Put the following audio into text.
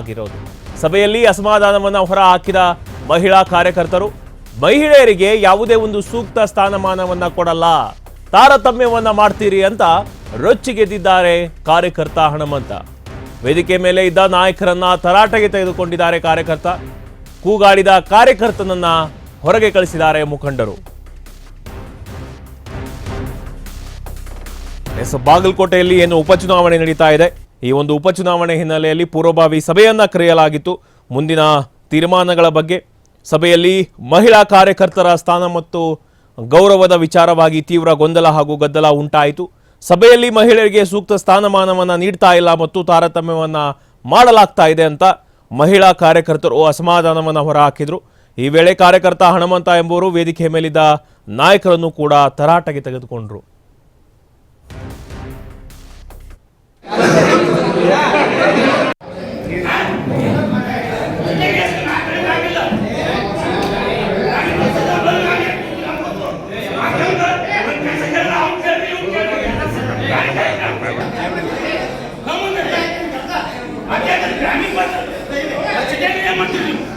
ಆಗಿರೋದು. ಸಭೆಯಲ್ಲಿ ಅಸಮಾಧಾನವನ್ನು ಹೊರಹಾಕಿದ ಮಹಿಳಾ ಕಾರ್ಯಕರ್ತರು ಮಹಿಳೆಯರಿಗೆ ಯಾವುದೇ ಒಂದು ಸೂಕ್ತ ಸ್ಥಾನಮಾನವನ್ನ ಕೊಡಲ್ಲ, ತಾರತಮ್ಯವನ್ನ ಮಾಡ್ತೀರಿ ಅಂತ ರೊಚ್ಚಿಗೆದ್ದಿದ್ದಾರೆ ಕಾರ್ಯಕರ್ತ ಹನುಮಂತ. ವೇದಿಕೆ ಮೇಲೆ ಇದ್ದ ನಾಯಕರನ್ನ ತರಾಟೆಗೆ ತೆಗೆದುಕೊಂಡಿದ್ದಾರೆ ಕಾರ್ಯಕರ್ತ. ಕೂಗಾಡಿದ ಕಾರ್ಯಕರ್ತನನ್ನ ಹೊರಗೆ ಕಳಿಸಿದ್ದಾರೆ ಮುಖಂಡರು. ಬಾಗಲಕೋಟೆಯಲ್ಲಿ ಏನು ಉಪಚುನಾವಣೆ ನಡೀತಾ ಇದೆ. ಈ ಒಂದು ಉಪಚುನಾವಣೆ ಹಿನ್ನೆಲೆಯಲ್ಲಿ ಪೂರ್ವಭಾವಿ ಸಭೆಯನ್ನ ಕರೆಯಲಾಗಿತ್ತು. ಮುಂದಿನ ತೀರ್ಮಾನಗಳ ಬಗ್ಗೆ ಸಭೆಯಲ್ಲಿ ಮಹಿಳಾ ಕಾರ್ಯಕರ್ತರ ಸ್ಥಾನ ಮತ್ತು ಗೌರವದ ವಿಚಾರವಾಗಿ ತೀವ್ರ ಗೊಂದಲ ಹಾಗೂ ಗದ್ದಲ ಉಂಟಾಯಿತು. ಸಭೆಯಲ್ಲಿ ಮಹಿಳೆಯರಿಗೆ ಸೂಕ್ತ ಸ್ಥಾನಮಾನವನ್ನು ನೀಡ್ತಾ ಇಲ್ಲ ಮತ್ತು ತಾರತಮ್ಯವನ್ನು ಮಾಡಲಾಗ್ತಾ ಇದೆ ಅಂತ ಮಹಿಳಾ ಕಾರ್ಯಕರ್ತರು ಅಸಮಾಧಾನವನ್ನು ಹೊರಹಾಕಿದ್ರು. ಈ ವೇಳೆ ಕಾರ್ಯಕರ್ತ ಹನುಮಂತ ಎಂಬುವರು ವೇದಿಕೆ ಮೇಲಿದ್ದ ನಾಯಕರನ್ನು ಕೂಡ ತರಾಟೆಗೆ ತೆಗೆದುಕೊಂಡ್ರು. ಗ್ರಾಮೀಣ